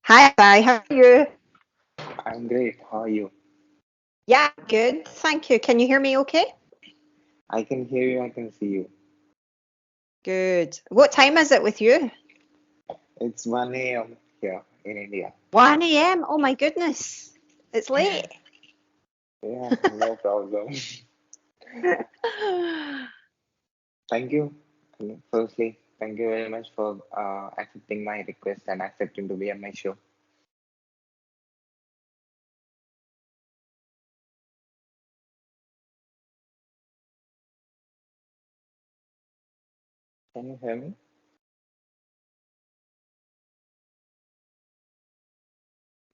Hi, how are you? I'm great. How are you? Yeah, good. Thank you. Can you hear me okay? I can hear you. I can see you. Good. What time is it with you? It's 1 a.m. here in India. 1 a.m. Oh my goodness. It's late. Yeah, no problem. Thank you. Firstly, thank you very much for accepting my request and accepting to be on my show. Can you hear me?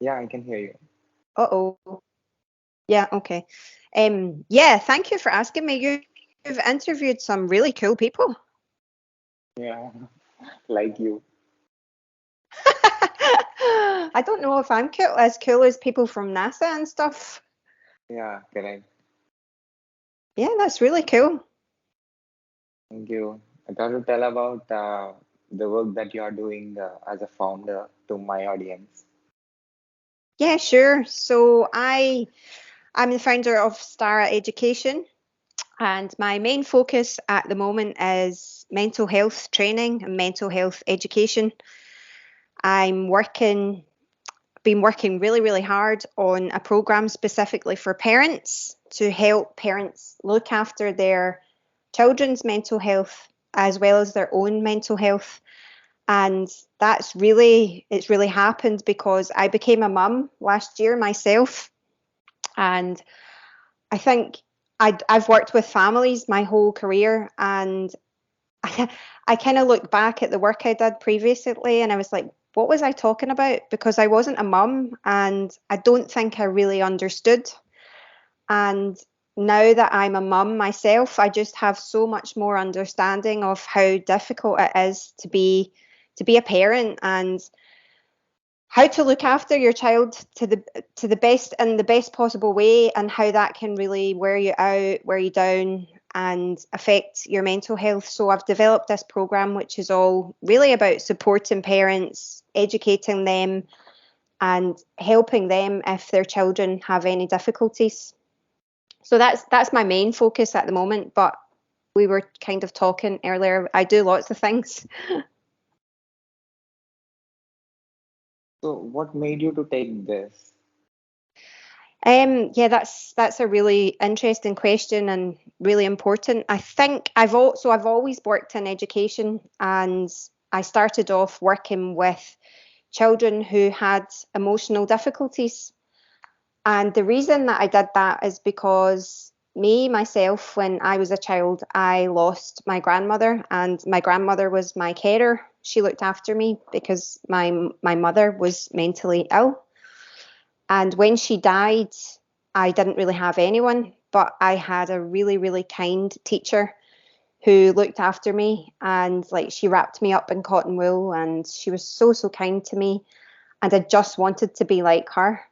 Yeah, I can hear you. Uh-oh. Yeah, okay. Yeah, thank you for asking me. You've interviewed some really cool people. Yeah, like you. I don't know if I'm cool as people from NASA and stuff. Yeah, correct. Yeah, that's really cool. Thank you. I got to tell about the work that you are doing as a founder to my audience. Yeah, sure. I'm the founder of Starra Education. And my main focus at the moment is mental health training and mental health education. I'm working, been working really, really hard on a program specifically for parents to help parents look after their children's mental health as well as their own mental health. And it's really happened because I became a mum last year myself. And I think I've worked with families my whole career, and I kind of look back at the work I did previously and I was like, what was I talking about? Because I wasn't a mum and I don't think I really understood. And now that I'm a mum myself, I just have so much more understanding of how difficult it is to be a parent and how to look after your child to the best in the best possible way, and how that can really wear you out, wear you down, and affect your mental health. So I've developed this program which is all really about supporting parents, educating them, and helping them if their children have any difficulties. So that's my main focus at the moment, but we were kind of talking earlier, I do lots of things. So, what made you to take this? Yeah, that's a really interesting question and really important. I think I've always worked in education, and I started off working with children who had emotional difficulties. And the reason that I did that is because myself, when I was a child, I lost my grandmother, and my grandmother was my carer. She looked after me because my mother was mentally ill. And when she died, I didn't really have anyone, but I had a really, really kind teacher who looked after me, and like she wrapped me up in cotton wool, and she was so, so kind to me. And I just wanted to be like her.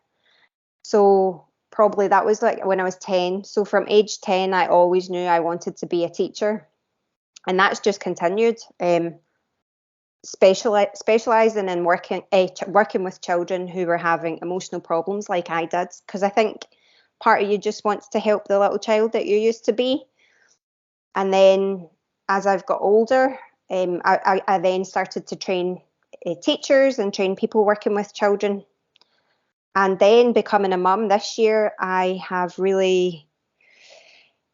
So probably that was like when I was 10. So from age 10, I always knew I wanted to be a teacher. And that's just continued. Specializing in working with children who were having emotional problems like I did, because I think part of you just wants to help the little child that you used to be. And then as I've got older, I then started to train teachers and train people working with children. And then becoming a mum this year, I have really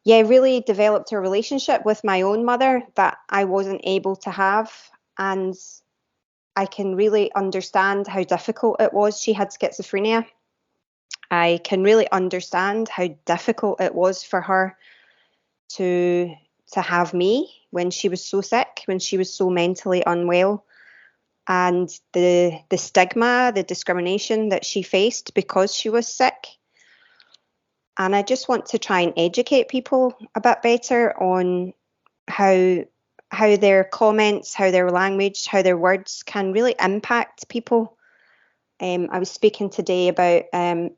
developed a relationship with my own mother that I wasn't able to have. And I can really understand how difficult it was. She had schizophrenia. I can really understand how difficult it was for her to to have me when she was so sick, when she was so mentally unwell, and the stigma, the discrimination that she faced because she was sick. And I just want to try and educate people a bit better on how their comments, how their language, how their words can really impact people. I was speaking today about a,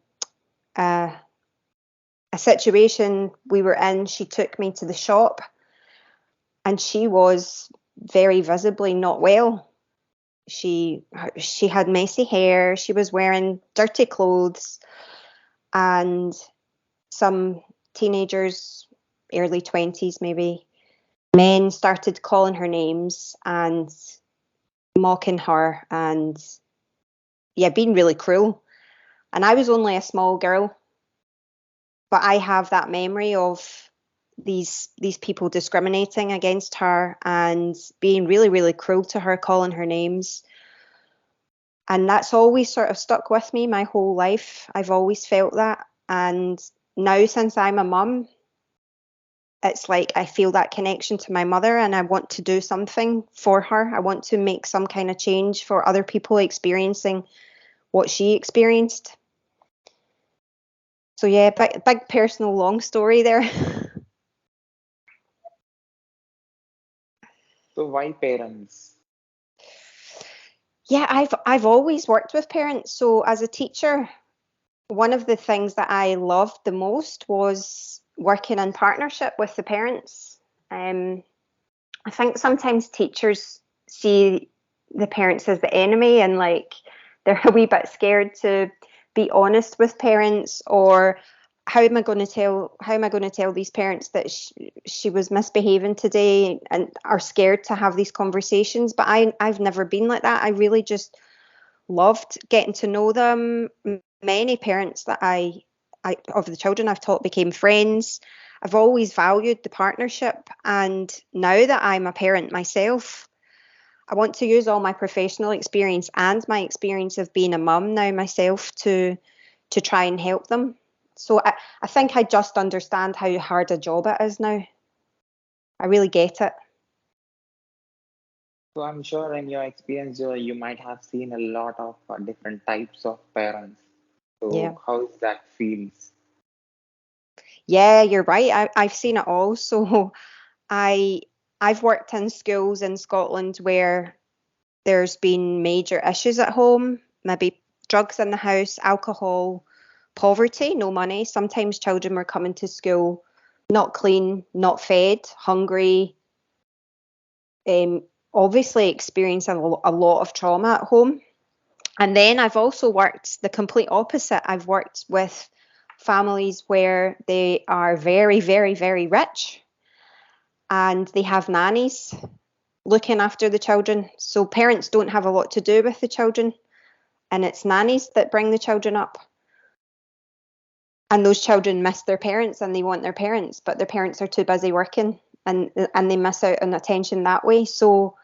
a situation we were in. She took me to the shop, and she was very visibly not well. She had messy hair. She was wearing dirty clothes, and some teenagers, early 20s maybe, men started calling her names and mocking her and, yeah, being really cruel. And I was only a small girl, but I have that memory of these people discriminating against her and being really, really cruel to her, calling her names. And that's always sort of stuck with me my whole life. I've always felt that. And now, since I'm a mum, it's like I feel that connection to my mother and I want to do something for her. I want to make some kind of change for other people experiencing what she experienced. So yeah, big personal long story there. So why parents? Yeah, I've always worked with parents. So as a teacher, one of the things that I loved the most was working in partnership with the parents. I think sometimes teachers see the parents as the enemy and like they're a wee bit scared to be honest with parents, or how am I going to tell these parents that she was misbehaving today, and are scared to have these conversations. But I've never been like that. I really just loved getting to know them. Many parents that I of the children I've taught became friends. I've always valued the partnership, and now that I'm a parent myself, I want to use all my professional experience and my experience of being a mum now myself to try and help them. So I think I just understand how hard a job it is now. I really get it. So I'm sure in your experience, you might have seen a lot of different types of parents. Yeah. So how is that feels? Yeah, you're right. I've seen it all. So I I've worked in schools in Scotland where there's been major issues at home, maybe drugs in the house, alcohol, poverty, no money. Sometimes children were coming to school not clean, not fed, hungry, um, obviously experiencing a lot of trauma at home. And then I've also worked the complete opposite. I've worked with families where they are very, very, very rich and they have nannies looking after the children. So parents don't have a lot to do with the children, and it's nannies that bring the children up. And those children miss their parents and they want their parents, but their parents are too busy working, and they miss out on attention that way. So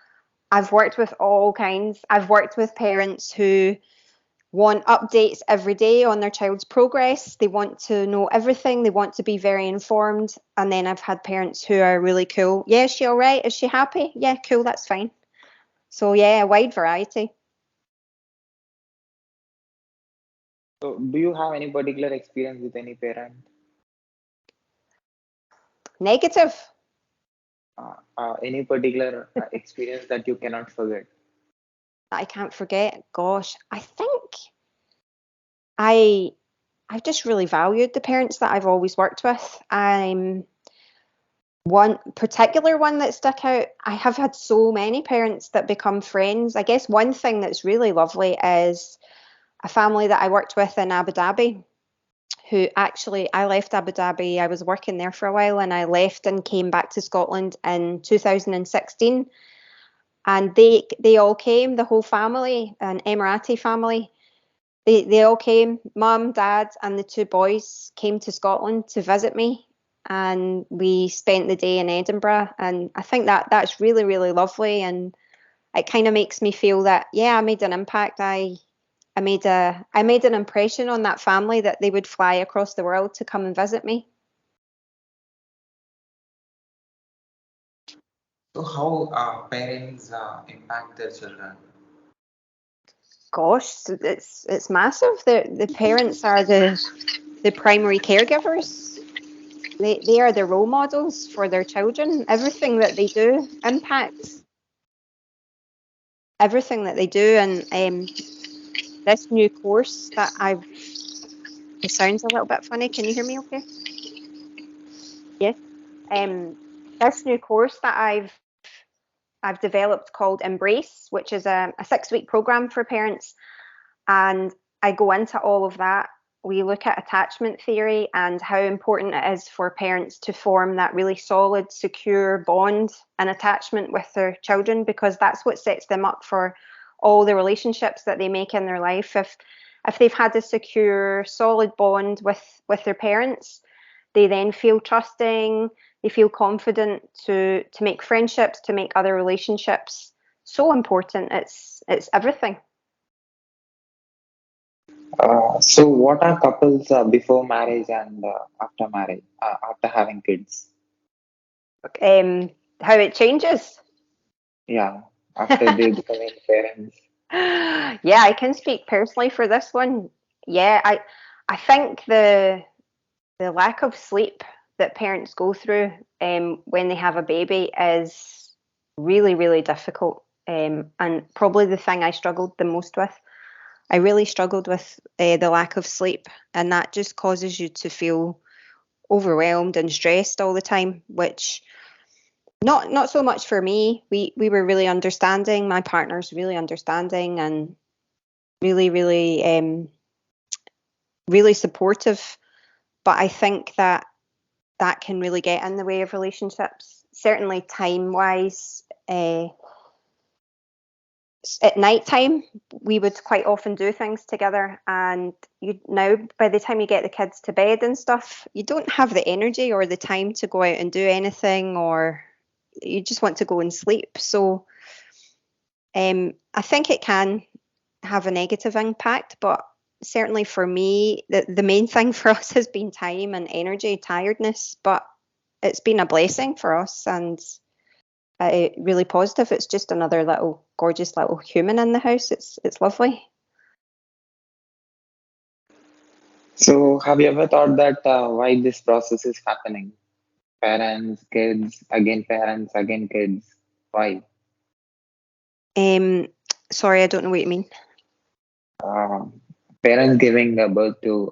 I've worked with all kinds. I've worked with parents who want updates every day on their child's progress. They want to know everything. They want to be very informed. And then I've had parents who are really cool. Yeah, is she all right? Is she happy? Yeah, cool, that's fine. So yeah, a wide variety. So do you have any particular experience with any parent? Negative. Any particular experience that you cannot forget? I can't forget. Gosh, I think I I've just really valued the parents that I've always worked with. One particular one that stuck out. I have had so many parents that become friends. I guess one thing that's really lovely is a family that I worked with in Abu Dhabi, who actually I left Abu Dhabi. I was working there for a while and I left and came back to Scotland in 2016. And they all came, the whole family, an Emirati family. They all came, mum, dad, and the two boys came to Scotland to visit me, and we spent the day in Edinburgh. And I think that that's really, really lovely, and it kind of makes me feel that yeah, I made an impact. I made an impression on that family that they would fly across the world to come and visit me. So how parents impact their children? Gosh, it's massive. The parents are the primary caregivers. They are the role models for their children. Everything that they do impacts everything that they do. And this new course that I've, it sounds a little bit funny. Can you hear me okay? Yes. Um, this new course that I've developed called Embrace, which is a 6-week program for parents. And I go into all of that. We look at attachment theory and how important it is for parents to form that really solid, secure bond and attachment with their children, because that's what sets them up for all the relationships that they make in their life. If they've had a secure, solid bond with their parents, they then feel trusting, they feel confident to make friendships, to make other relationships. So important. It's everything. So what are couples before marriage and after marriage, after having kids? How it changes. Yeah, after they becoming parents. Yeah, I can speak personally for this one. Yeah, I think the lack of sleep that parents go through when they have a baby is really, really difficult. And probably the thing I struggled the most with. I really struggled with the lack of sleep, and that just causes you to feel overwhelmed and stressed all the time, which not so much for me. We were really understanding. My partner's really understanding and really, really, really supportive. But I think that that can really get in the way of relationships. Certainly, time wise, at night time, we would quite often do things together. And you now, by the time you get the kids to bed and stuff, you don't have the energy or the time to go out and do anything, or you just want to go and sleep. So, I think it can have a negative impact, but certainly for me, the main thing for us has been time and energy, tiredness, but it's been a blessing for us and really positive. It's just another little gorgeous little human in the house. It's lovely. So have you ever thought that why this process is happening? Parents, kids, again parents, again kids. Why? Um, Sorry, I don't know what you mean. Uh, Parents giving birth to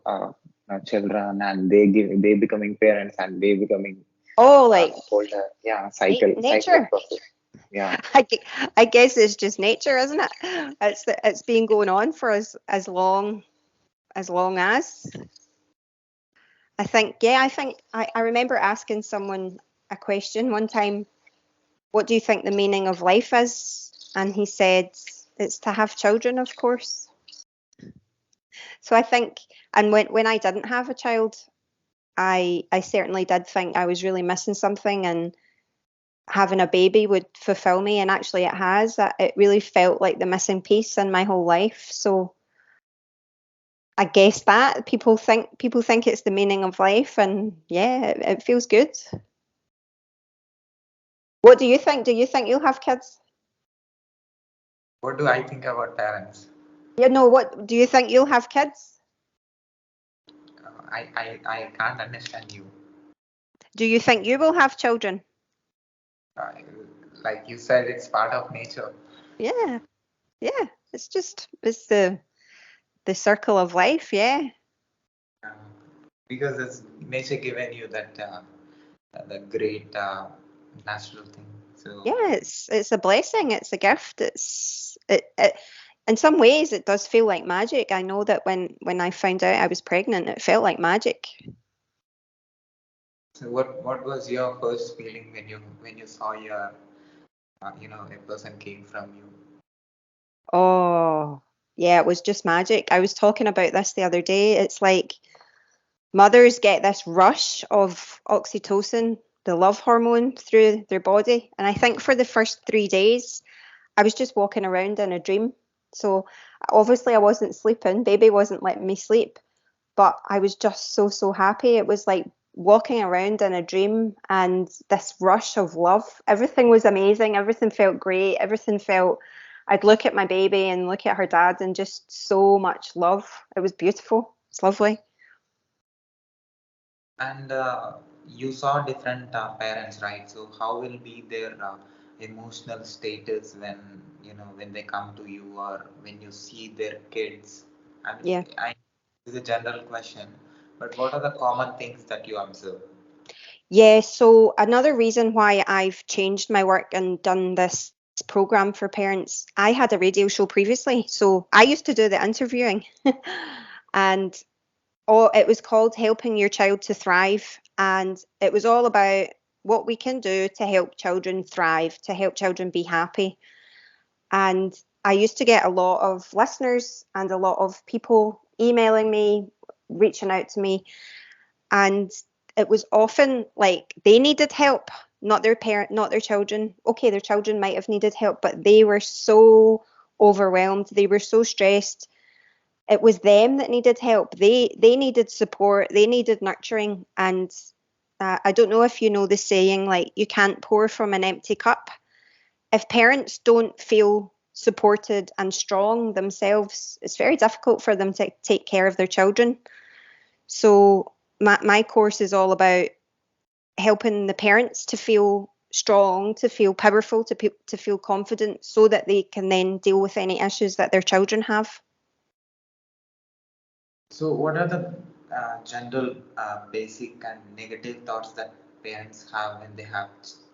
children, and they becoming parents, and they becoming Oh, like older. Yeah, cycle nature. of process. Yeah. I guess it's just nature, isn't it? It's been going on for us as long as. I think I remember asking someone a question one time, what do you think the meaning of life is? And he said, it's to have children, of course. So I think, and when I didn't have a child, I certainly did think I was really missing something, and having a baby would fulfill me. And actually, it has. It really felt like the missing piece in my whole life. So I guess that people think it's the meaning of life, and yeah, it feels good. What do you think? Do you think you'll have kids? What do I think about parents? Yeah, no, what do you think you'll have kids? I can't understand you. Do you think you will have children? Uh, like you said, it's part of nature. Yeah, yeah. It's the circle of life, yeah. Uh, because it's nature given you that the great natural thing. So Yeah, it's a blessing, it's a gift. It in some ways it does feel like magic. I know that when I found out I was pregnant, it felt like magic. so what was your first feeling when you saw your a person came from you? Oh, yeah, it was just magic. I was talking about this the other day. It's like mothers get this rush of oxytocin, the love hormone, through their body. And I think for the first 3 days, I was just walking around in a dream. So obviously, I wasn't sleeping. Baby wasn't letting me sleep, but I was just so happy. It was like walking around in a dream and this rush of love. Everything was amazing. Everything felt great. Everything felt. I'd look at my baby and look at her dad and just so much love. It was beautiful. It's lovely. And you saw different parents, right? So how will be their emotional status when when they come to you or when you see their kids? I mean, Yeah. I this is a general question, but what are the common things that you observe? Yeah, so another reason why I've changed my work and done this program for parents. I had a radio show previously, so I used to do the interviewing, and it was called Helping Your Child to Thrive, and it was all about what we can do to help children thrive, to help children be happy. And I used to get a lot of listeners and a lot of people emailing me, reaching out to me, and it was often like they needed help, not their parent, not their children. Okay, their children might have needed help, but they were so overwhelmed, they were so stressed. It was them that needed help. They needed support, they needed nurturing. And I don't know if you know the saying, like, you can't pour from an empty cup. If parents don't feel supported and strong themselves, it's very difficult for them to take care of their children. So my course is all about helping the parents to feel strong, to feel powerful, to feel confident, so that they can then deal with any issues that their children have. So, what are the general basic and negative thoughts that parents have when they have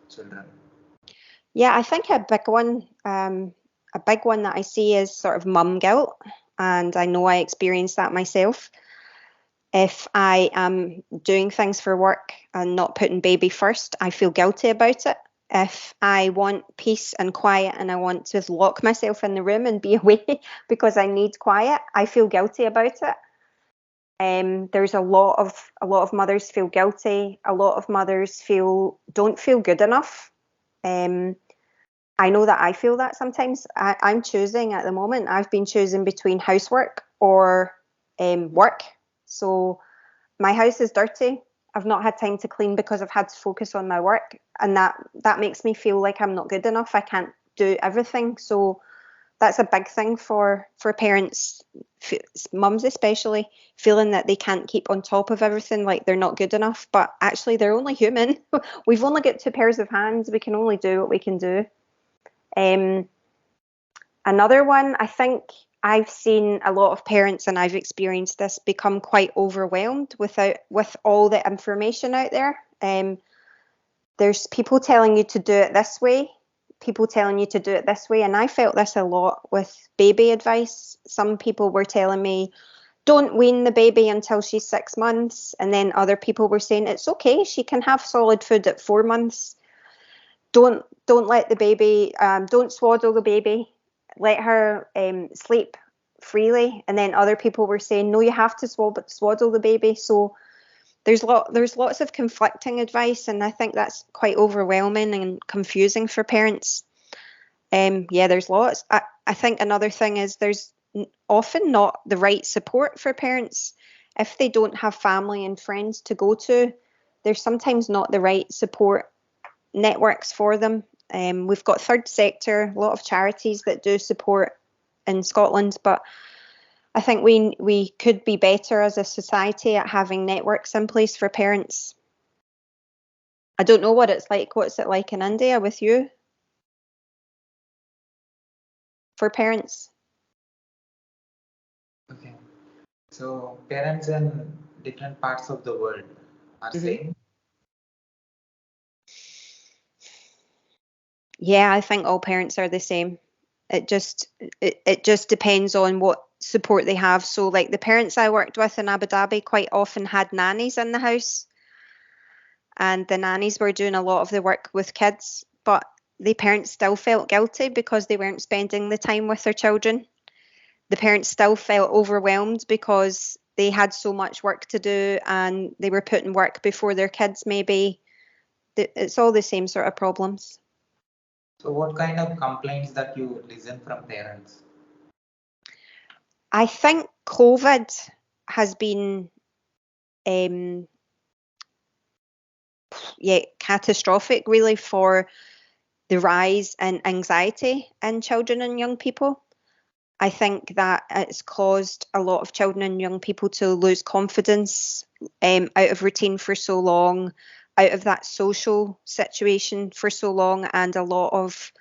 children? Yeah, I think a big one that I see is sort of mum guilt, and I know I experienced that myself. If I am doing things for work and not putting baby first, I feel guilty about it. If I want peace and quiet and I want to lock myself in the room and be away because I need quiet, I feel guilty about it. There's a lot of mothers feel guilty. A lot of mothers don't feel good enough. Um, I know that I feel that sometimes. I'm choosing at the moment. I've been choosing between housework or work. So my house is dirty. I've not had time to clean because I've had to focus on my work, and that makes me feel like I'm not good enough. I can't do everything. So that's a big thing for parents, mums especially, feeling that they can't keep on top of everything, like they're not good enough. But actually, they're only human. We've only got two pairs of hands. We can only do what we can do. Um, Another one, I think I've seen a lot of parents, and I've experienced this, become quite overwhelmed with all the information out there. There's people telling you to do it this way, people telling you to do it this way, and I felt this a lot with baby advice. Some people were telling me, don't wean the baby until she's 6 months, and then other people were saying it's okay, she can have solid food at 4 months. Don't let the baby, don't swaddle the baby, let her sleep freely. And then other people were saying, no, you have to swaddle the baby. So there's lots of conflicting advice, and I think that's quite overwhelming and confusing for parents. Yeah, there's lots. I think another thing is there's often not the right support for parents. If they don't have family and friends to go to, there's sometimes not the right support networks for them. We've got third sector, a lot of charities that do support in Scotland, but I think we could be better as a society at having networks in place for parents. I don't know what it's like. What's it like in India with you for parents? Okay. So, parents in different parts of the world are Mm-hmm. same. Yeah, I think all parents are the same. It just depends on what support they have. So like the parents I worked with in Abu Dhabi quite often had nannies in the house, and the nannies were doing a lot of the work with kids, but the parents still felt guilty because they weren't spending the time with their children. The parents still felt overwhelmed because they had so much work to do and they were putting work before their kids maybe. It's all the same sort of problems. So, what kind of complaints that you listen from parents? I think COVID has been um, catastrophic really for the rise in anxiety in children and young people. I think that it's caused a lot of children and young people to lose confidence, out of routine for so long, out of that social situation for so long, and a lot of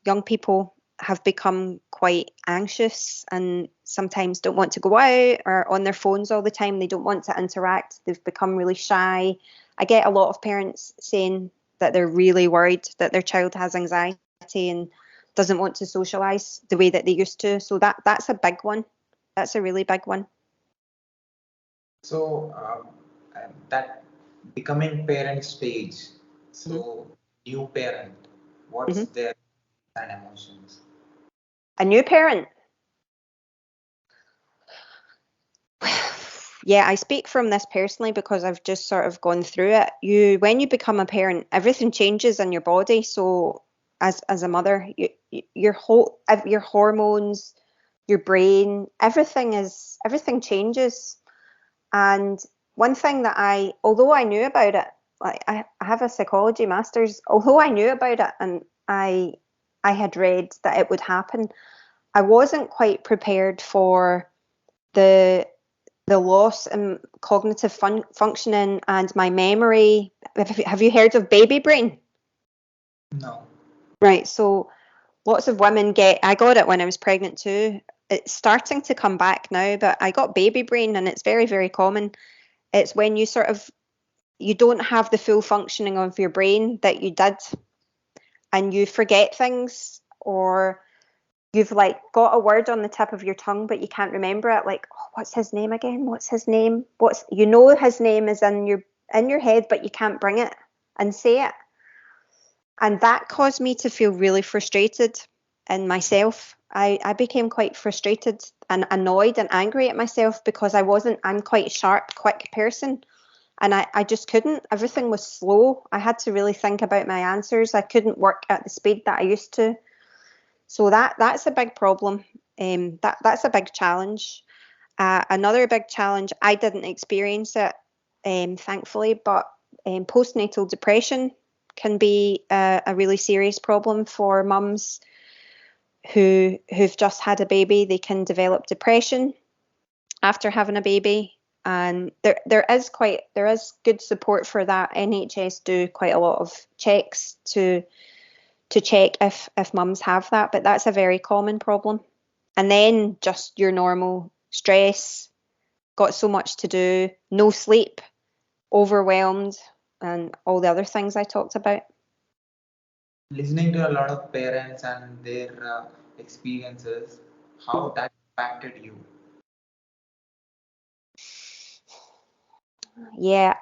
young people have become quite anxious and sometimes don't want to go out or on their phones all the time. They don't want to interact. They've become really shy. I get a lot of parents saying that they're really worried that their child has anxiety, and doesn't want to socialize the way that they used to. So that's a big one. That's a really big one. So that becoming parent stage, so new parent, what's their and emotions? A new parent. Yeah, I speak from this personally because I've just sort of gone through it. When you become a parent, everything changes in your body. So as a mother, your hormones, your brain, everything changes. And one thing that although I knew about it, like I have a psychology master's, although I knew about it and I had read that it would happen, I wasn't quite prepared for the loss in cognitive functioning and my memory. Have you heard of baby brain? No. Right. So lots of women I got it when I was pregnant too. It's starting to come back now, but I got baby brain and it's very, very common. It's when you don't have the full functioning of your brain that you did and you forget things, or you've like got a word on the tip of your tongue but you can't remember it, like, oh, what's his name again, what's his name, his name is in your head but you can't bring it and say it. And that caused me to feel really frustrated in myself. I became quite frustrated and annoyed and angry at myself because I'm quite a sharp, quick person. And I just couldn't. Everything was slow. I had to really think about my answers. I couldn't work at the speed that I used to. So that's a big problem. That's a big challenge. Another big challenge, I didn't experience it, thankfully, but postnatal depression can be a really serious problem for mums who've just had a baby. They can develop depression after having a baby, and there is good support for that. NHS do quite a lot of checks to check if mums have that, but that's a very common problem. And then just your normal stress, got so much to do, no sleep, overwhelmed, and all the other things I talked about. Listening to a lot of parents and their experiences, how that impacted you? Yeah,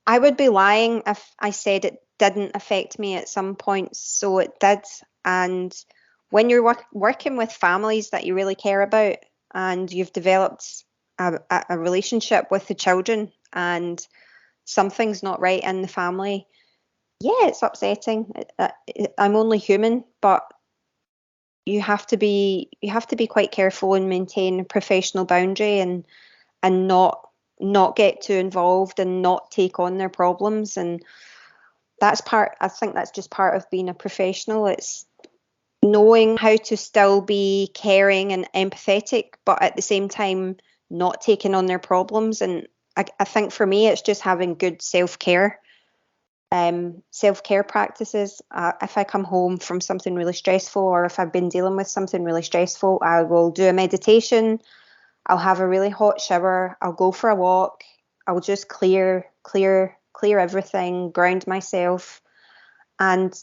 I would be lying if I said it didn't affect me at some point. So it did. And when you're working with families that you really care about and you've developed a relationship with the children and something's not right in the family, yeah, it's upsetting. I'm only human, but you have to be quite careful and maintain a professional boundary and not get too involved and not take on their problems. And I think that's just part of being a professional. It's knowing how to still be caring and empathetic, but at the same time not taking on their problems. And I think for me it's just having good self-care practices. If I come home from something really stressful, or if I've been dealing with something really stressful, I will do a meditation. I'll have a really hot shower. I'll go for a walk. I'll just clear everything, ground myself, and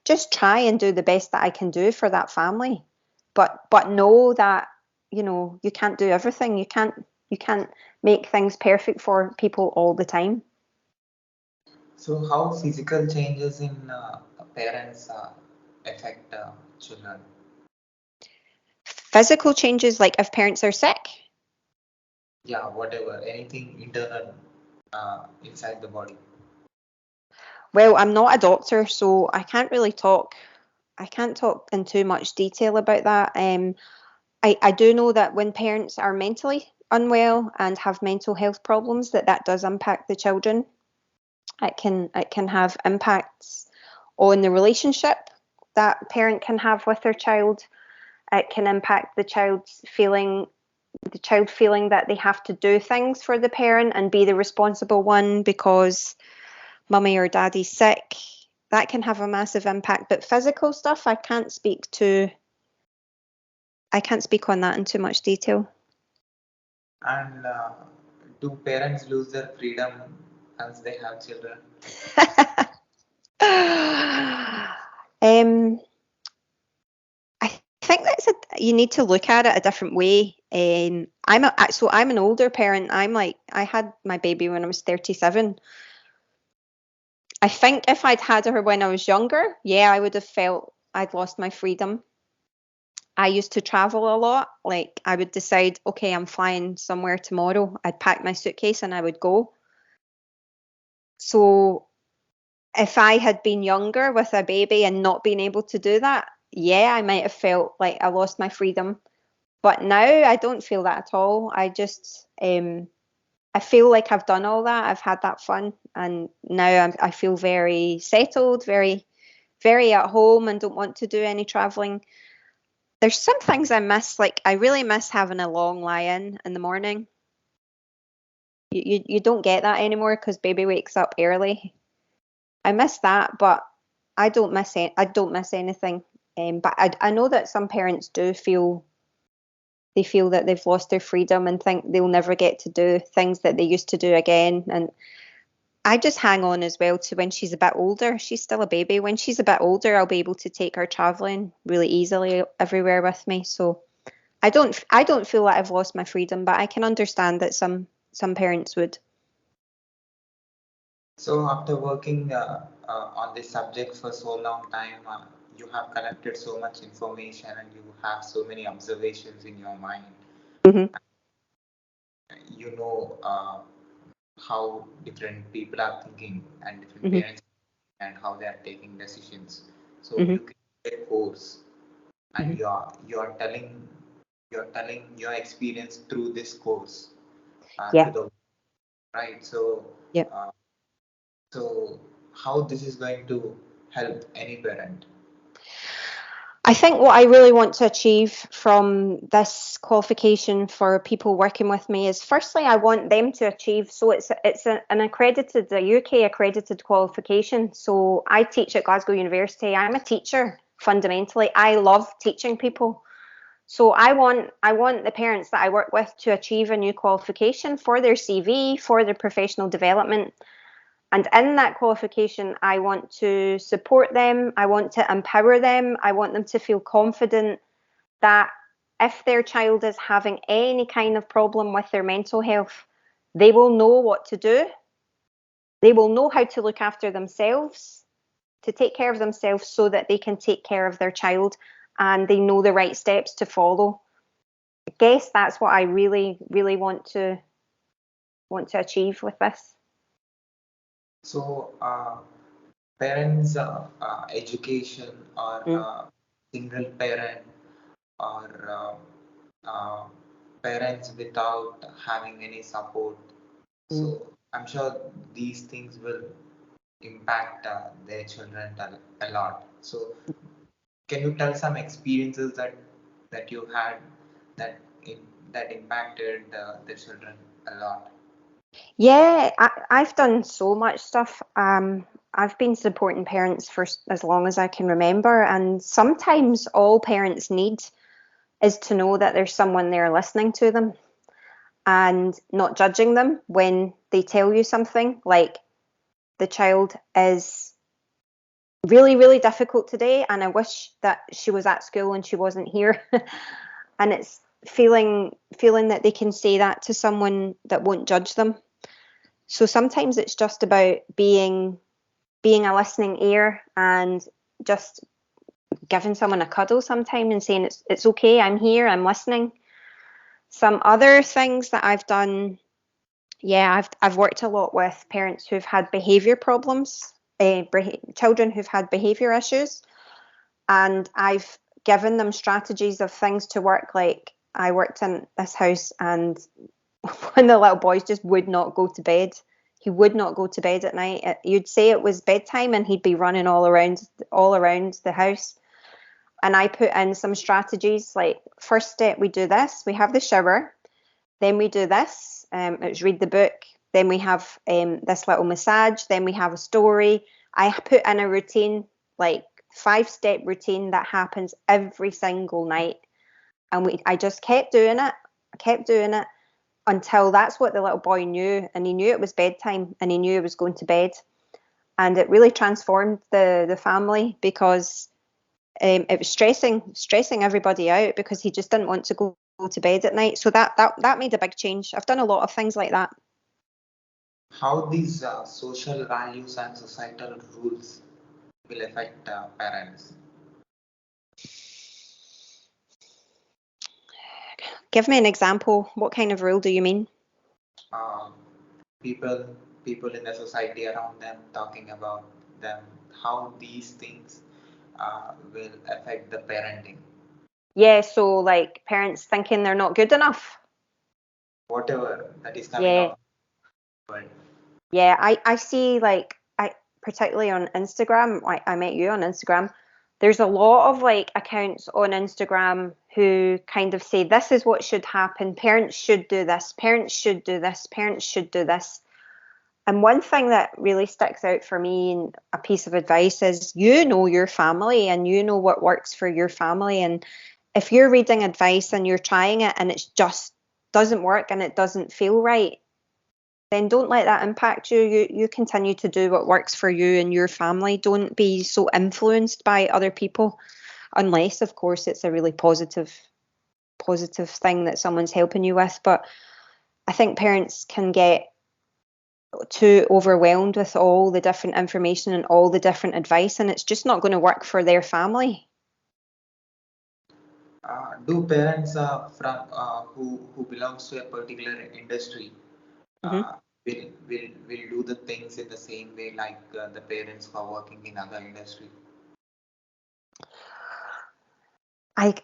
just try and do the best that I can do for that family. But know that you can't do everything. You can't make things perfect for people all the time. So how physical changes in parents affect children? Physical changes, like if parents are sick. Yeah, whatever, anything internal inside the body. Well, I'm not a doctor, so I can't really talk. I can't talk in too much detail about that. I do know that when parents are mentally unwell and have mental health problems, that does impact the children. It can have impacts on the relationship that parent can have with their child. It can impact the child feeling that they have to do things for the parent and be the responsible one because mummy or daddy's sick. That can have a massive impact. But physical stuff, I can't speak on that in too much detail. And do parents lose their freedom once they have children? um, you need to look at it a different way. I'm an older parent. I had my baby when I was 37. I think if I'd had her when I was younger, yeah, I would have felt I'd lost my freedom. I used to travel a lot. Like, I would decide, okay, I'm flying somewhere tomorrow. I'd pack my suitcase and I would go. So if I had been younger with a baby and not been able to do that, yeah, I might have felt like I lost my freedom. But now I don't feel that at all. I feel like I've done all that. I've had that fun, and now I feel very settled, very, very at home, and don't want to do any traveling. There's some things I miss, like I really miss having a long lie in the morning. You don't get that anymore because baby wakes up early. I miss that, but I don't miss anything. But I know that some parents do feel they feel that they've lost their freedom and think they'll never get to do things that they used to do again. And I just hang on as well to when she's a bit older. She's still a baby. When she's a bit older, I'll be able to take her traveling really easily everywhere with me. So I don't feel like I've lost my freedom, but I can understand that some parents would. So after working on this subject for so long time, you have collected so much information and you have so many observations in your mind. Hmm. You know how different people are thinking and different Hmm. parents and how they are taking decisions. So Hmm. you can get a course and Hmm. you're telling your experience through this course to Yeah. the right. So Yeah. uh, so how this is going to help any parent? I think what I really want to achieve from this qualification for people working with me is, firstly, I want them to achieve. So an accredited, a UK accredited qualification. So I teach at Glasgow University. I'm a teacher fundamentally. I love teaching people. So I want the parents that I work with to achieve a new qualification for their CV, for their professional development. And in that qualification, I want to support them. I want to empower them. I want them to feel confident that if their child is having any kind of problem with their mental health, they will know what to do. They will know how to look after themselves, to take care of themselves so that they can take care of their child, and they know the right steps to follow. I guess that's what I really, really want to achieve with this. So parents education or Mm, single parent or uh, parents without having any support. mm. So I'm sure these things will impact their children a lot. So can you tell some experiences that you had that in, that impacted the children a lot? Yeah, I've done so much stuff. I've been supporting parents for as long as I can remember, and sometimes all parents need is to know that there's someone there listening to them and not judging them when they tell you something like, the child is really, really difficult today, and I wish that she was at school and she wasn't here. And it's feeling that they can say that to someone that won't judge them. So sometimes it's just about being a listening ear and just giving someone a cuddle sometime and saying it's okay, I'm here, I'm listening. Some other things that I've done, yeah, I've worked a lot with parents who've had behavior problems, children who've had behavior issues, and I've given them strategies of things to work. Like, I worked in this house, and when the little boys just would not go to bed. He would not go to bed at night. You'd say it was bedtime, and he'd be running all around the house. And I put in some strategies. Like, first step, we do this. We have the shower. Then we do this. It's read the book. Then we have this little massage. Then we have a story. I put in a routine, like 5-step routine that happens every single night. And I just kept doing it. I kept doing it until that's what the little boy knew, and he knew it was bedtime, and he knew he was going to bed. And it really transformed the family, because it was stressing everybody out because he just didn't want to go to bed at night. So that made a big change. I've done a lot of things like that. How these social values and societal rules will affect parents? Give me an example. What kind of rule do you mean? People in the society around them, talking about them, how these things will affect the parenting. Yeah, so like parents thinking they're not good enough. Whatever that is coming Yeah. out. But Yeah, I see, like, particularly on Instagram, I met you on Instagram. There's a lot of like accounts on Instagram who kind of say this is what should happen. Parents should do this. Parents should do this. Parents should do this. And one thing that really sticks out for me, and a piece of advice, is you know your family and you know what works for your family. And if you're reading advice and you're trying it and it just doesn't work and it doesn't feel right, then don't let that impact you. You continue to do what works for you and your family. Don't be so influenced by other people, unless, of course, it's a really positive thing that someone's helping you with. But I think parents can get too overwhelmed with all the different information and all the different advice, and it's just not going to work for their family. do parents who belongs to a particular industry Mm-hmm. will do the things in the same way like the parents who are working in other industry? I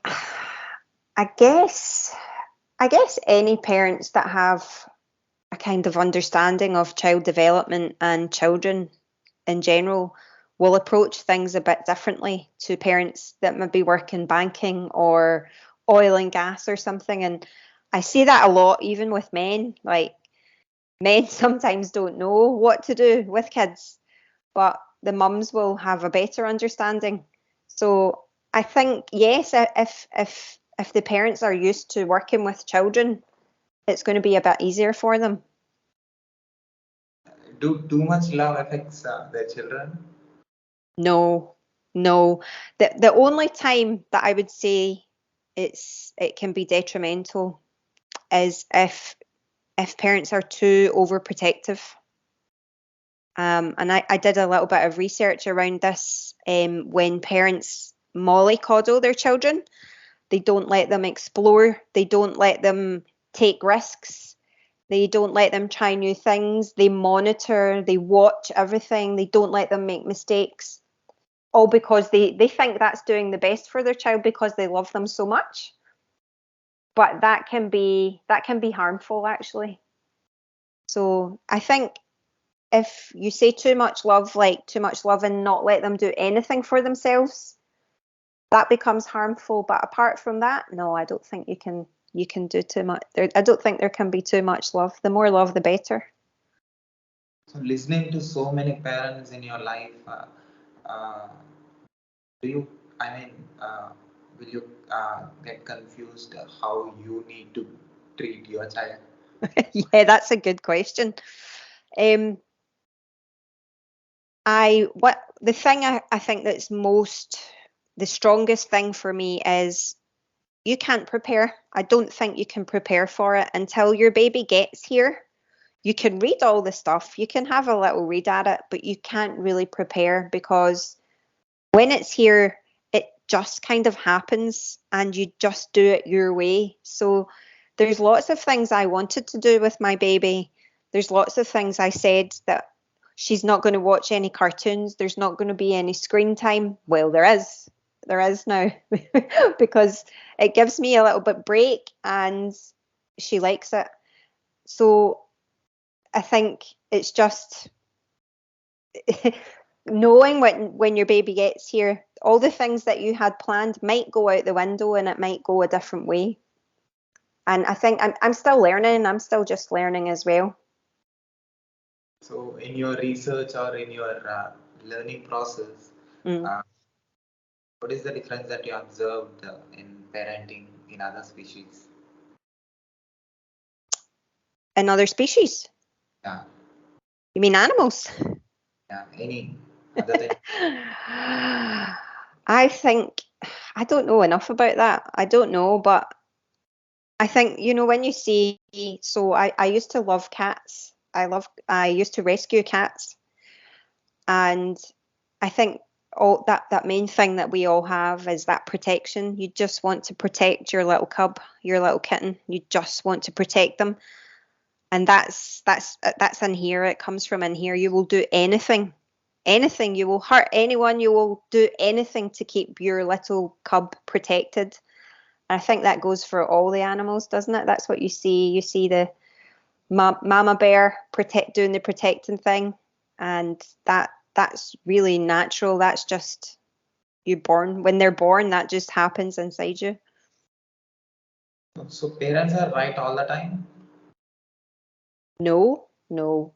I guess any parents that have a kind of understanding of child development and children in general will approach things a bit differently to parents that maybe work in banking or oil and gas or something. And I see that a lot even with men. Like, men sometimes don't know what to do with kids, but the mums will have a better understanding. So I think, yes, if the parents are used to working with children, it's going to be a bit easier for them. Do too much love affects their children? No, no. The only time that I would say it can be detrimental is if parents are too overprotective. And I did a little bit of research around this. When parents mollycoddle their children, they don't let them explore, they don't let them take risks, they don't let them try new things, they monitor, they watch everything, they don't let them make mistakes, all because they think that's doing the best for their child because they love them so much. But that can be harmful, actually. So I think if you say too much love, like too much love, and not let them do anything for themselves, that becomes harmful. But apart from that, no, I don't think you can do too much. I don't think there can be too much love. The more love, the better. So listening to so many parents in your life, uh, do you, I mean, will you get confused how you need to treat your child? Yeah, that's a good question. Um, what the thing I think that's the strongest thing for me is you can't prepare. I don't think you can prepare for it until your baby gets here. You can read all the stuff, you can have a little read at it, but you can't really prepare because when it's here, it just kind of happens and you just do it your way. So there's lots of things I wanted to do with my baby. There's lots of things I said that she's not going to watch any cartoons. There's not going to be any screen time. Well, there is. There is now because it gives me a little bit break and she likes it. So I think it's just knowing when your baby gets here, all the things that you had planned might go out the window and it might go a different way. And I think I'm still learning. I'm still just learning as well. So in your research or in your learning process, Mm. uh, what is the difference that you observed in parenting in other species? In other species? Yeah, You mean animals? yeah, any other than I think, I don't know enough about that. I don't know, but I think, when you see, so I used to love cats. I used to rescue cats. And I think all that main thing that we all have is that protection. You just want to protect your little cub, your little kitten. You just want to protect them. And that's in here. It comes from in here. You will do anything. Anything. You will hurt anyone. You will do anything to keep your little cub protected. I think that goes for all the animals, doesn't it? That's what you see. You see the mama bear doing the protecting thing, and that's really natural. That's just you born when they're born. That just happens inside you. So parents are right all the time? No, no,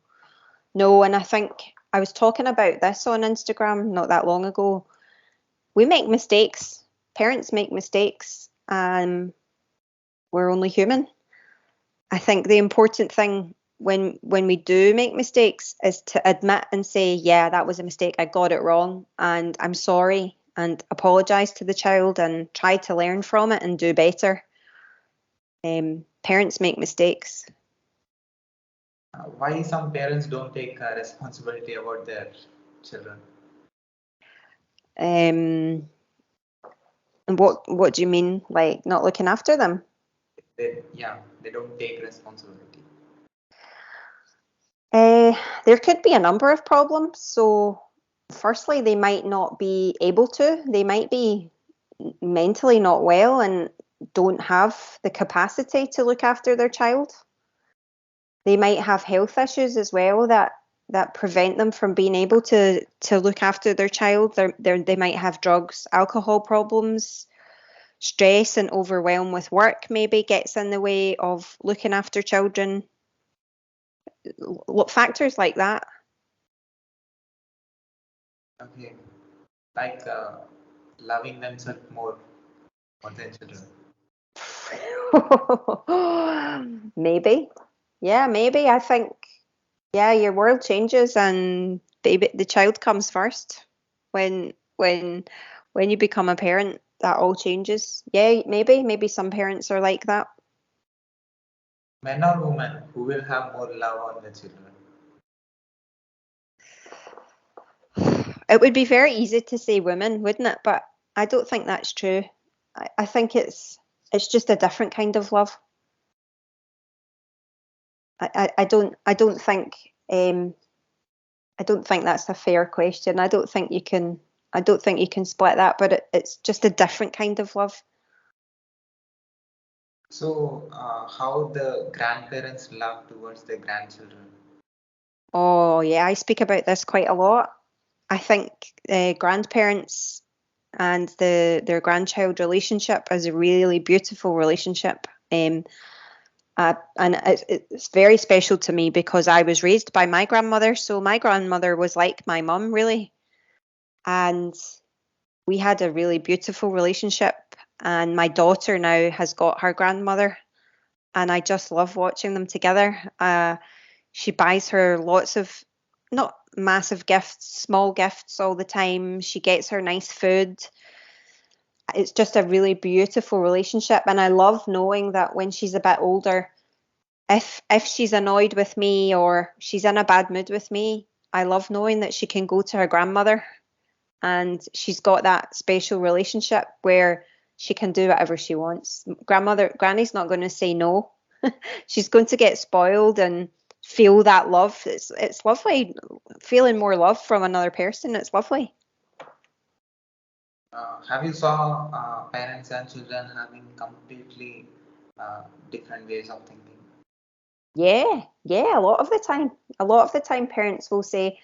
no. And I think I was talking about this on Instagram not that long ago. We make mistakes. Parents make mistakes. We're only human. I think the important thing when we do make mistakes is to admit and say, yeah, that was a mistake. I got it wrong and I'm sorry, and apologize to the child and try to learn from it and do better. Parents make mistakes. Why some parents don't take responsibility about their children? And what do you mean? Like not looking after them? They don't take responsibility. There could be a number of problems. So firstly, they might not be able to. They might be mentally not well and don't have the capacity to look after their child. They might have health issues as well that prevent them from being able to look after their child. They might have drugs, alcohol problems, stress and overwhelm with work maybe gets in the way of looking after children. Factors like that. Okay, like loving themselves more than children. Maybe. Yeah, maybe. I think, yeah, your world changes and the child comes first. When you become a parent, that all changes. Yeah, maybe some parents are like that. Men or women, who will have more love on the children? It would be very easy to say women, wouldn't it? But I don't think that's true. I think it's just a different kind of love. I don't think I don't think that's a fair question. I don't think you can split that, but it's just a different kind of love. So, how the grandparents love towards their grandchildren? Oh yeah, I speak about this quite a lot. I think grandparents and their grandchild relationship is a really beautiful relationship. And it's very special to me because I was raised by my grandmother. So my grandmother was like my mum, really. And we had a really beautiful relationship. And my daughter now has got her grandmother. And I just love watching them together. She buys her lots of, not massive gifts, small gifts all the time. She gets her nice food. It's just a really beautiful relationship. And I love knowing that when she's a bit older, if she's annoyed with me or she's in a bad mood with me, I love knowing that she can go to her grandmother and she's got that special relationship where she can do whatever she wants. Granny's not going to say no. She's going to get spoiled and feel that love. It's lovely feeling more love from another person. It's lovely. Have you saw parents and children having completely different ways of thinking? Yeah, a lot of the time. A lot of the time parents will say,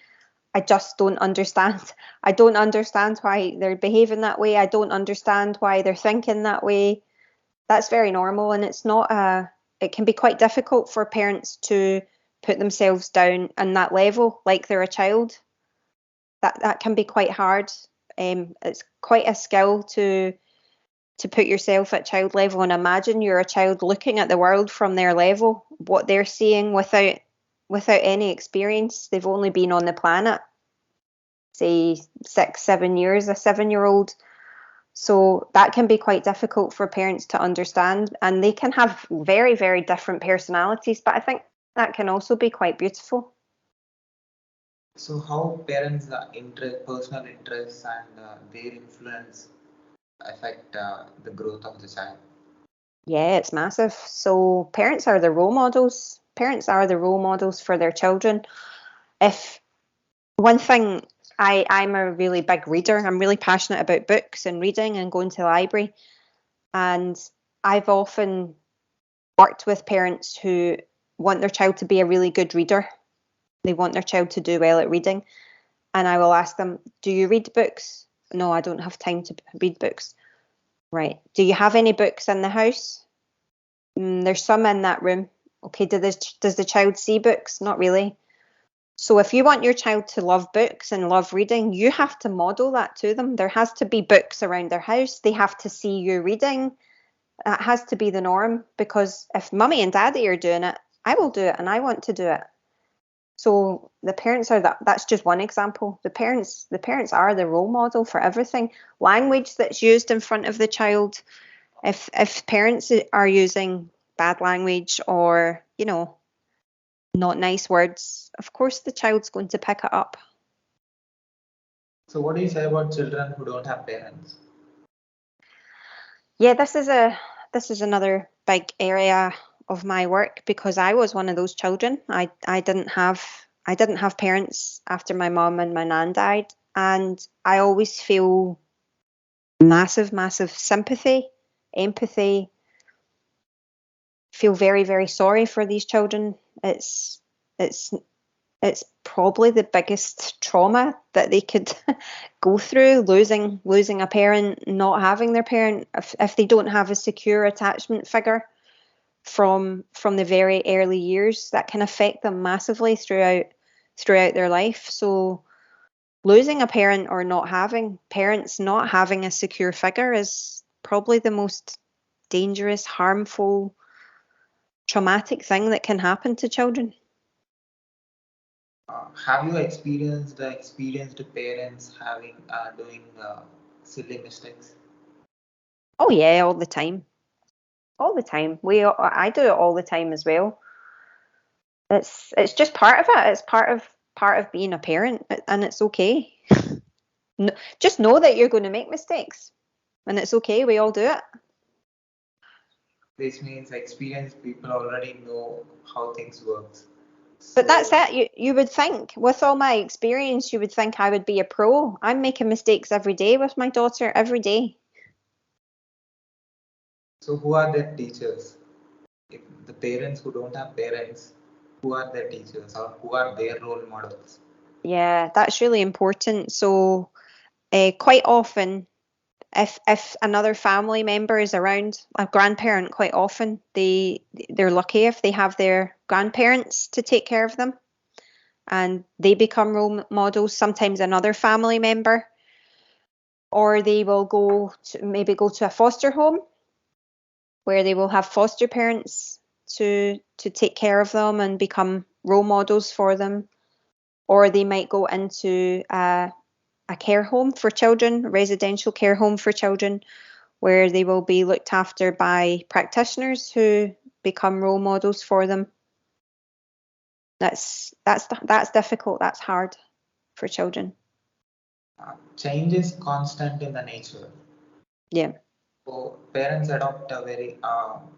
I just don't understand. I don't understand why they're behaving that way. I don't understand why they're thinking that way. That's very normal, and it can be quite difficult for parents to put themselves down on that level like they're a child. That can be quite hard. It's quite a skill to put yourself at child level and imagine you're a child looking at the world from their level, what they're seeing without any experience. They've only been on the planet, say 6, 7 years. A 7-year-old So that can be quite difficult for parents to understand, and they can have very, very different personalities, but I think that can also be quite beautiful. So how parents' personal interests and their influence affect the growth of the child? Yeah, it's massive. So parents are the role models. Parents are the role models for their children. If one thing, I'm a really big reader. I'm really passionate about books and reading and going to the library. And I've often worked with parents who want their child to be a really good reader. They want their child to do well at reading. And I will ask them, do you read books? No, I don't have time to read books. Right. Do you have any books in the house? There's some in that room. Okay, does the child see books? Not really. So if you want your child to love books and love reading, you have to model that to them. There has to be books around their house. They have to see you reading. That has to be the norm, because if mummy and daddy are doing it, I will do it and I want to do it. So the parents are that's just one example. The parents are the role model for everything. Language that's used in front of the child. If parents are using bad language or, not nice words, of course the child's going to pick it up. So what do you say about children who don't have parents? Yeah, this is another big area of my work, because I was one of those children. I didn't have parents after my mom and my nan died, and I always feel massive, massive sympathy, empathy, feel very, very sorry for these children. It's it's probably the biggest trauma that they could go through, losing a parent, not having their parent, if they don't have a secure attachment figure from the very early years. That can affect them massively throughout their life. So losing a parent, or not having parents, not having a secure figure, is probably the most dangerous, harmful, traumatic thing that can happen to children. Have you experienced parents having doing silly mistakes? Oh yeah, all the time. All the time. I do it all the time as well. It's just part of it. It's part of being a parent, and it's okay. No, just know that you're going to make mistakes, and it's okay. We all do it. This means experienced people already know how things work. But that's So, it. You would think, with all my experience, you would think I would be a pro. I'm making mistakes every day with my daughter, every day. so who are their teachers? If the parents who don't have parents, who are their teachers or who are their role models? Yeah, that's really important. So, quite often, if another family member is around, a grandparent, quite often they're lucky if they have their grandparents to take care of them, and they become role models. Sometimes another family member, or they will maybe go to a foster home where they will have foster parents to take care of them and become role models for them, or they might go into a care home for children, a residential care home for children, where they will be looked after by practitioners who become role models for them. That's difficult. That's hard for children. Change is constant in the nature. Yeah. So parents adopt a very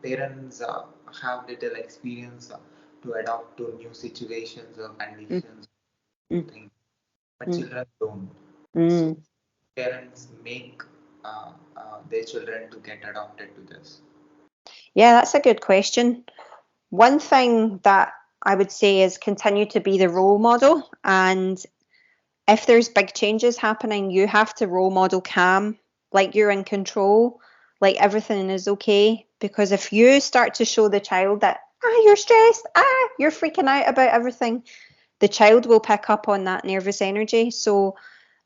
parents have little experience to adapt to new situations or Mm, conditions, mm, things, but mm, children don't. So mm. parents make their children to get adopted to this. Yeah, that's a good question. One thing that I would say is continue to be the role model, and if there's big changes happening, you have to role model calm, like you're in control, like everything is okay. Because if you start to show the child that, you're stressed, you're freaking out about everything, the child will pick up on that nervous energy. So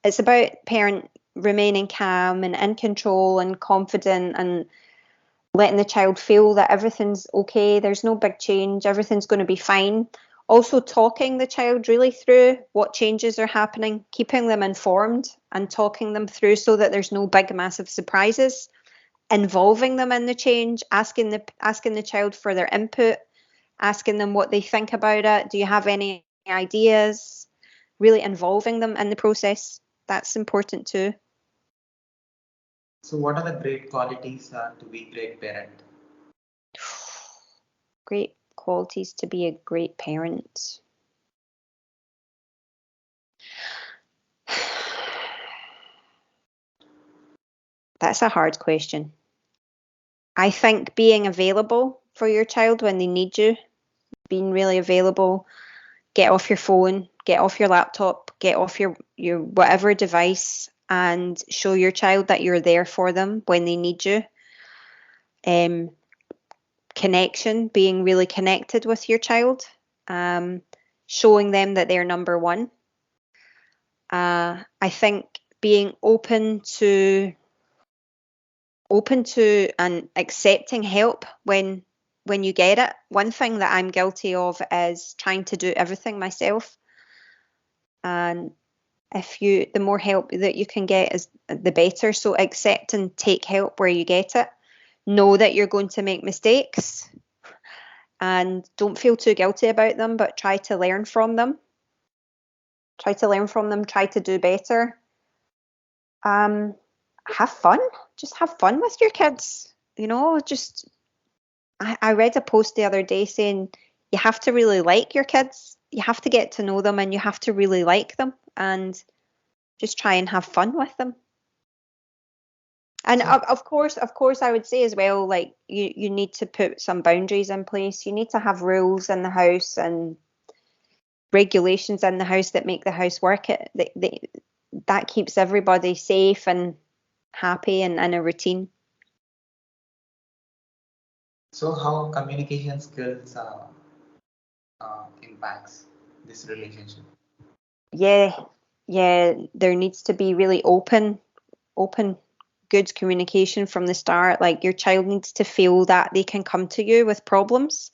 it's about parent remaining calm and in control and confident, and letting the child feel that everything's okay, there's no big change, everything's going to be fine. Also talking the child really through what changes are happening, keeping them informed and talking them through so that there's no big massive surprises, involving them in the change, asking the child for their input, asking them what they think about it. Do you have any ideas? Really involving them in the process. That's important too. So what are the great qualities to be great parent? Great qualities to be a great parent. That's a hard question. I think being available for your child when they need you, being really available, get off your phone, get off your laptop, get off your whatever device and show your child that you're there for them when they need you. Connection, being really connected with your child, showing them that they're number one. I think being open to and accepting help when you get it. One thing that I'm guilty of is trying to do everything myself. And the more help that you can get is the better. So accept and take help where you get it. Know that you're going to make mistakes and don't feel too guilty about them, but try to learn from them. Try to do better. Have fun. Just have fun with your kids. I read a post the other day saying you have to really like your kids. You have to get to know them and you have to really like them and just try and have fun with them. And of course, I would say as well, like you need to put some boundaries in place. You need to have rules in the house and regulations in the house that make the house work. That keeps everybody safe and happy and in a routine. So how communication skills impacts this relationship? Yeah, there needs to be really open, good communication from the start. Like your child needs to feel that they can come to you with problems,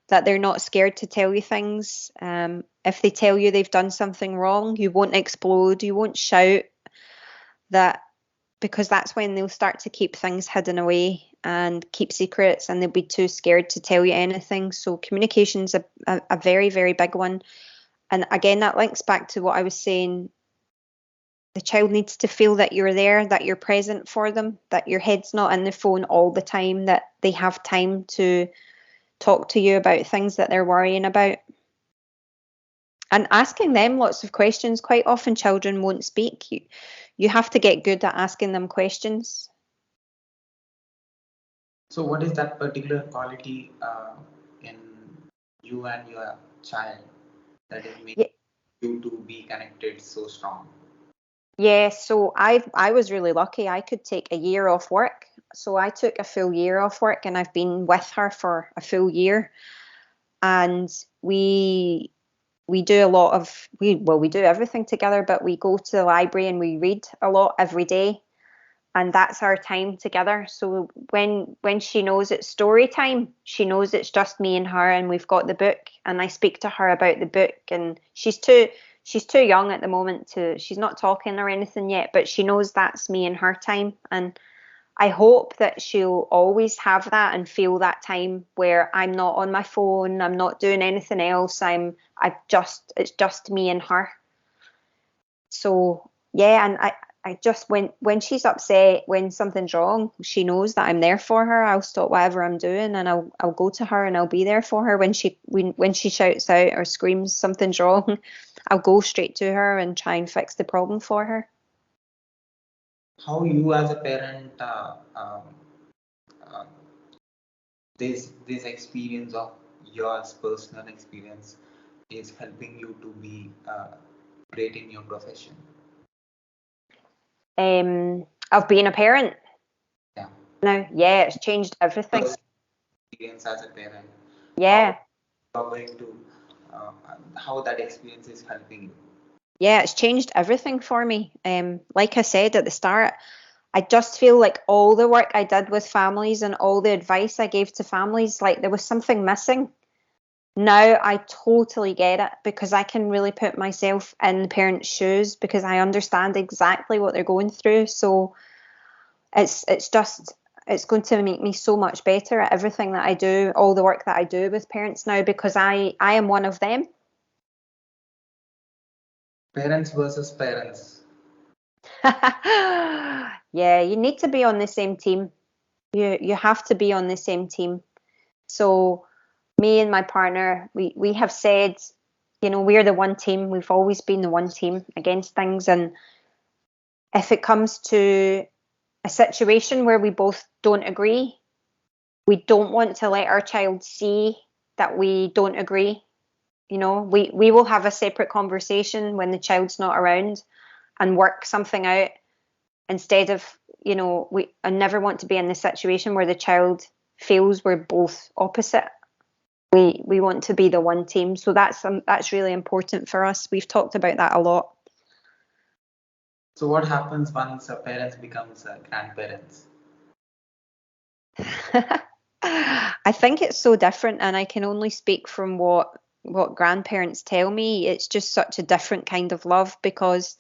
that they're not scared to tell you things. If they tell you they've done something wrong, you won't explode, you won't shout, because that's when they'll start to keep things hidden away and keep secrets and they'll be too scared to tell you anything. So communication's a very, very big one. And again, that links back to what I was saying. The child needs to feel that you're there, that you're present for them, that your head's not in the phone all the time, that they have time to talk to you about things that they're worrying about. And asking them lots of questions. Quite often children won't speak. You have to get good at asking them questions. So what is that particular quality in you and your child that is making you to be connected so strong? Yeah, so I was really lucky. I could take a year off work. So I took a full year off work and I've been with her for a full year. And we do a lot of we do everything together, but we go to the library and we read a lot every day. And that's our time together. So when she knows it's story time, she knows it's just me and her and we've got the book and I speak to her about the book. And she's too young at the moment she's not talking or anything yet, but she knows that's me and her time. And I hope that she'll always have that and feel that time where I'm not on my phone, I'm not doing anything else. It's just me and her. So yeah, and I just when she's upset, when something's wrong, she knows that I'm there for her. I'll stop whatever I'm doing and I'll go to her and I'll be there for her when she shouts out or screams something's wrong. I'll go straight to her and try and fix the problem for her. How you as a parent this experience of yours, personal experience, is helping you to be great in your profession? Of being a parent. Yeah. Now, yeah, it's changed everything. Experience as a parent. Yeah. How that experience is helping you. Yeah, it's changed everything for me. Like I said at the start, I just feel like all the work I did with families and all the advice I gave to families, like there was something missing. Now I totally get it because I can really put myself in the parents' shoes because I understand exactly what they're going through. So it's going to make me so much better at everything that I do, all the work that I do with parents now, because I am one of them. Parents versus parents. Yeah, you need to be on the same team. You have to be on the same team. So me and my partner, we have said, we're the one team. We've always been the one team against things. And if it comes to a situation where we both don't agree, we don't want to let our child see that we don't agree. We will have a separate conversation when the child's not around and work something out instead of, I never want to be in the situation where the child feels we're both opposite. We want to be the one team. So that's really important for us. We've talked about that a lot. So what happens once a parent becomes grandparents? I think it's so different, and I can only speak from what grandparents tell me. It's just such a different kind of love because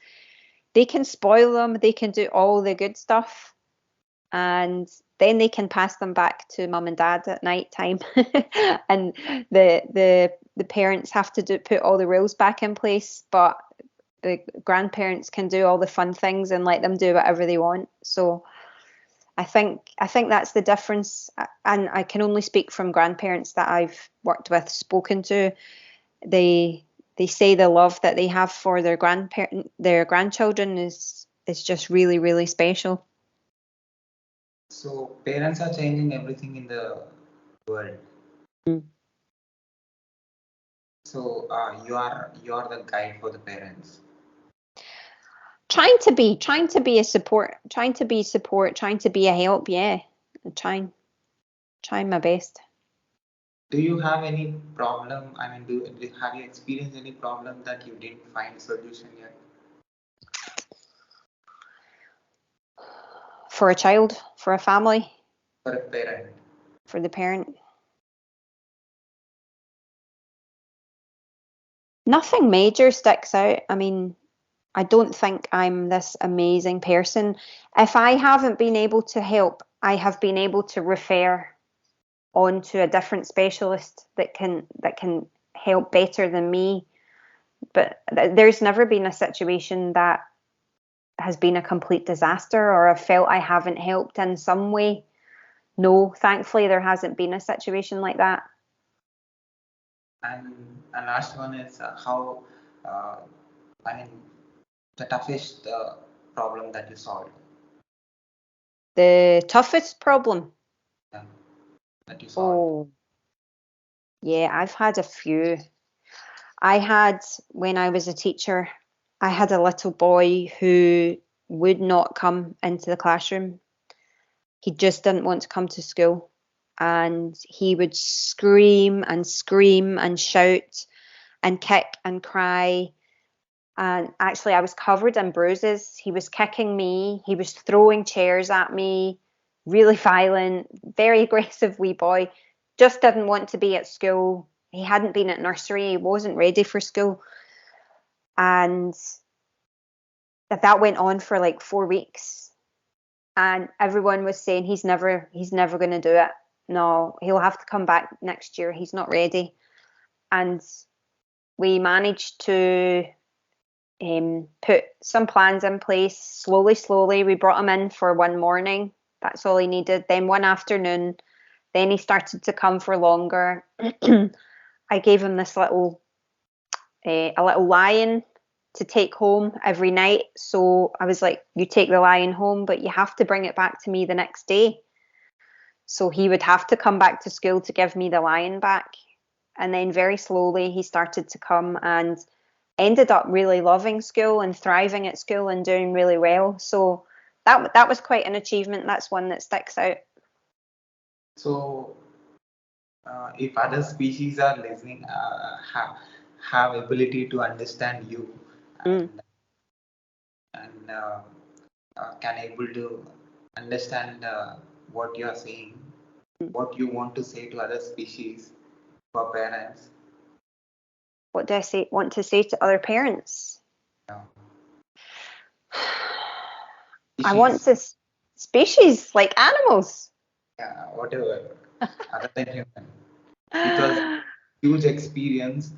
they can spoil them, they can do all the good stuff, and then they can pass them back to mum and dad at night time. And the parents have to put all the rules back in place, but the grandparents can do all the fun things and let them do whatever they want. So I think that's the difference, and I can only speak from grandparents that I've worked with, spoken to. They say the love that they have for their grandchildren is just really, really special. So parents are changing everything in the world. Mm. So you are the guide for the parents. Trying to be a support, trying to be a help. Yeah, trying my best. Do you have any problem? I mean, have you experienced any problem that you didn't find a solution yet? For a child, for a family, For a parent? for the parent. Nothing major sticks out. I mean, I don't think I'm this amazing person. If I haven't been able to help, I have been able to refer on to a different specialist that can help better than me. But there's never been a situation that has been a complete disaster or I felt I haven't helped in some way. No, thankfully there hasn't been a situation like that. And last one is how, I mean, the toughest problem that you solved. The toughest problem? Yeah, that you solved. Oh, yeah, I've had a few. When I was a teacher, I had a little boy who would not come into the classroom. He just didn't want to come to school. And he would scream and shout and kick and cry. And actually, I was covered in bruises. He was kicking me, he was throwing chairs at me, really violent, very aggressive wee boy. Just didn't want to be at school. He hadn't been at nursery, he wasn't ready for school. And that went on for like 4 weeks. And everyone was saying he's never going to do it. No, he'll have to come back next year. He's not ready. And we managed to put some plans in place slowly. We brought him in for one morning. That's all he needed. Then one afternoon, then he started to come for longer. I gave him this a little lion to take home every night. So I was like, you take the lion home, but you have to bring it back to me the next day. So he would have to come back to school to give me the lion back. And then very slowly he started to come and ended up really loving school and thriving at school and doing really well. So that was quite an achievement. That's one that sticks out. So if other species are listening, have ability to understand you Mm. and can able to understand what you are saying, what you want to say to other species for parents. What do I want to say to other parents? Yeah. I want to species like animals. Yeah, whatever, other than human. Because huge experience,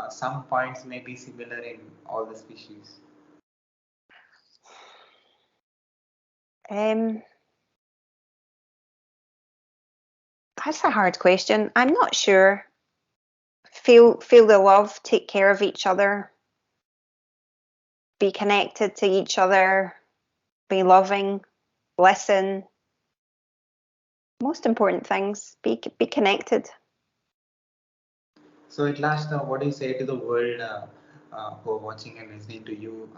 some points may be similar in all the species. That's a hard question. I'm not sure. Feel the love, take care of each other, be connected to each other, be loving, listen. Most important things, be connected. So at last, what do you say to the world who are watching and listening to you,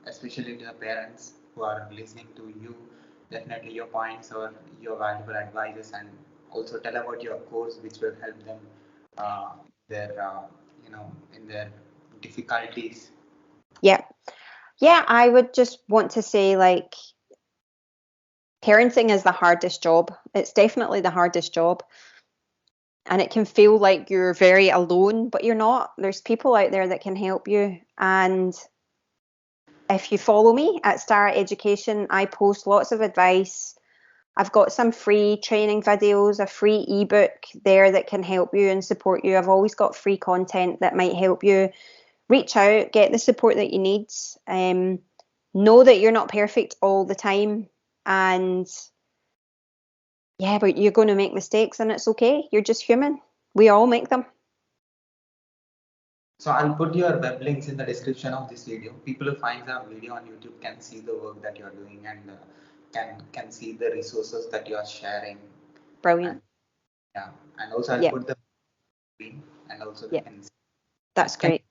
especially to the parents who are listening to you? Definitely your points or your valuable advices, and also tell about your course, which will help them uh, their in their difficulties. Yeah. I would just want to say, like, parenting is the hardest job. It's definitely the hardest job. And it can feel like you're very alone, but you're not. There's people out there that can help you. And if you follow me at Starra Education, I post lots of advice. I've got some free training videos, a free ebook there that can help you and support you. I've always got free content that might help you. Reach out, get the support that you need. Know that you're not perfect all the time. And yeah, but you're going to make mistakes and it's okay. You're just human. We all make them. So I'll put your web links in the description of this video. People who find the video on YouTube can see the work that you're doing and can see the resources that you are sharing. Brilliant. And yeah, and also I'll Yeah. put the screen and also they Yeah. can see. That's Can, great.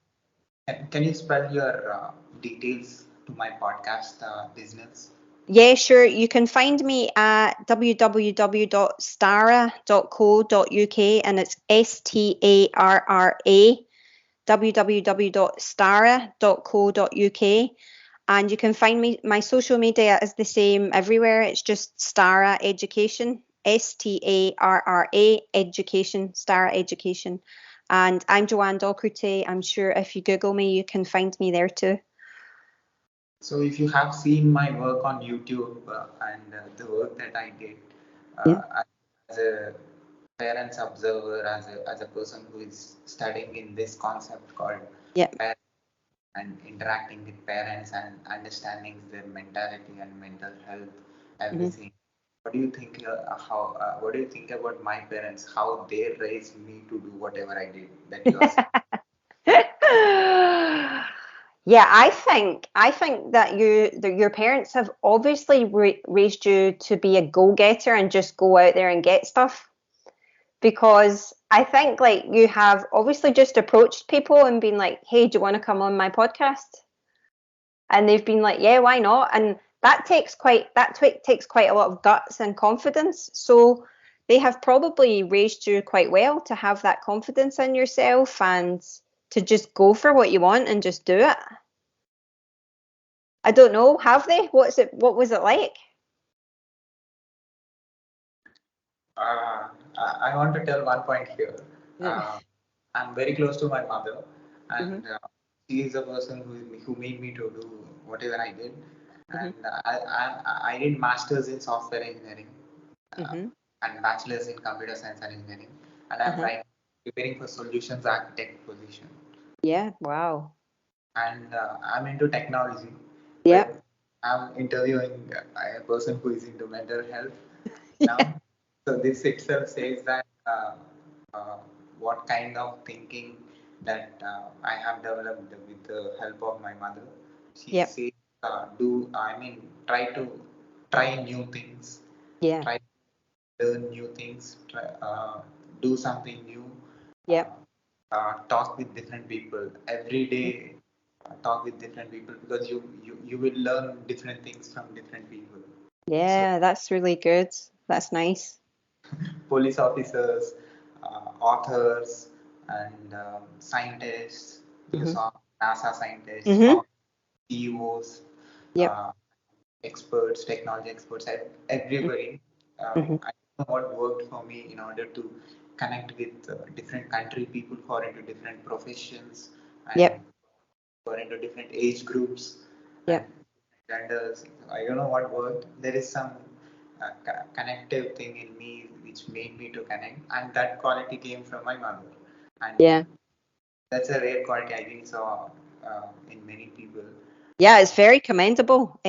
can you spell your details to my podcast business? Yeah, sure. You can find me at www.starra.co.uk and it's STARRA, www.starra.co.uk. And you can find me, my social media is the same everywhere. It's just Starra Education, STARRA Education, Starra Education. And I'm Jonne Docherty. I'm sure if you Google me, you can find me there too. So if you have seen my work on YouTube and the work that I did Yeah. as a parents observer, as a person who is studying in this concept called Yeah. parents and interacting with parents and understanding their mentality and mental health, everything. What do you think? What do you think about my parents? How they raised me to do whatever I did that you are saying? Yeah, I think that your parents have obviously raised you to be a go-getter and just go out there and get stuff. Because I think like you have obviously just approached people and been like, "Hey, do you want to come on my podcast?" And they've been like, "Yeah, why not?" And takes quite a lot of guts and confidence. So they have probably raised you quite well to have that confidence in yourself and to just go for what you want and just do it. I don't know, have they? What was it like? I want to tell one point here. Yeah. Uh, I'm very close to my mother, Mm-hmm. and she is the person who made me to do whatever I did. Mm-hmm. And I did masters in software engineering uh, Mm-hmm. and bachelor's in computer science and engineering, and I'm Uh-huh. right preparing for solutions architect position. Yeah, wow. And I'm into technology, Yeah. but I'm interviewing a person who is into mental health Yeah. now. So this itself says that uh, what kind of thinking that I have developed with the help of my mother. She Yeah. says, try new things, Yeah. try to learn new things, do something new, Yeah. uh, talk with different people every day. Talk with different people because you will learn different things from different people. So Yeah, that's really good. That's nice. police officers, authors, and scientists. You Mm-hmm. saw NASA scientists, Mm-hmm. CEOs, Yep. experts, technology experts, everybody. Mm-hmm. I what worked for me in order to connect with different country people who are into different professions and Yep. who are into different age groups and Yep. genders. I don't know what worked. There is some connective thing in me which made me to connect, and that quality came from my mother. And Yeah. that's a rare quality I think saw in many people. Yeah, it's very commendable.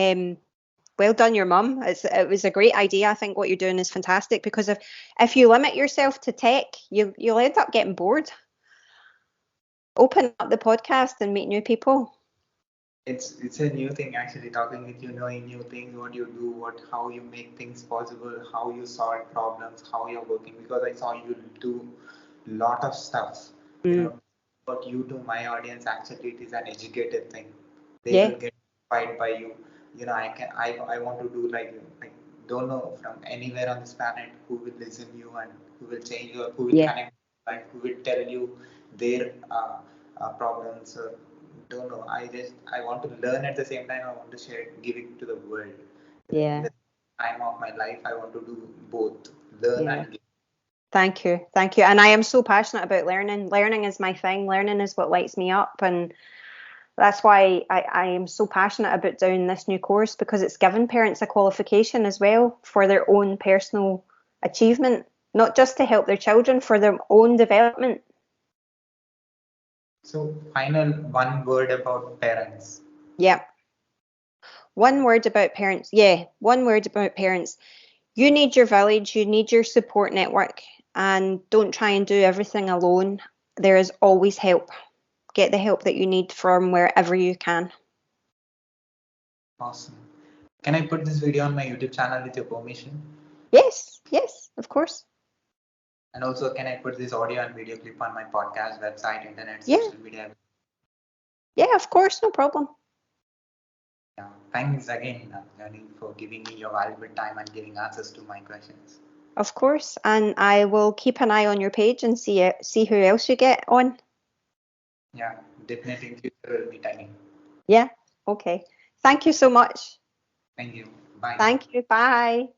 Well done, your mum. It was a great idea. I think what you're doing is fantastic because if you limit yourself to tech, you'll end up getting bored. Open up the podcast and meet new people. It's a new thing actually talking with you, knowing new things, what you do, how you make things possible, how you solve problems, how you're working. Because I saw you do lot of stuff. Mm, What you do, my audience actually it is an educated thing. They yeah, will get inspired by you. I want to do like don't know from anywhere on this planet who will listen you and who will change you or who will yeah, connect you and who will tell you their problems. Don't know. I want to learn at the same time. I want to share, give it to the world. In yeah, the time of my life, I want to do both, learn yeah. and give. Thank you. Thank you. And I am so passionate about learning. Learning is my thing. Learning is what lights me up. And that's why I am so passionate about doing this new course because it's given parents a qualification as well for their own personal achievement, not just to help their children, for their own development. So, final one word about parents. Yeah. One word about parents. Yeah. One word about parents. You need your village, you need your support network, and don't try and do everything alone. There is always help. Get the help that you need from wherever you can. Awesome. Can I put this video on my YouTube channel with your permission? Yes, yes, of course. And also, can I put this audio and video clip on my podcast, website, internet, Yeah, social media? yeah, of course, no problem. Yeah. Thanks again, Jonne, for giving me your valuable time and giving answers to my questions. Of course. And I will keep an eye on your page and see who else you get on. Yeah, definitely in future we'll meet again. Yeah, okay. Thank you so much. Thank you. Bye. Thank you. Bye.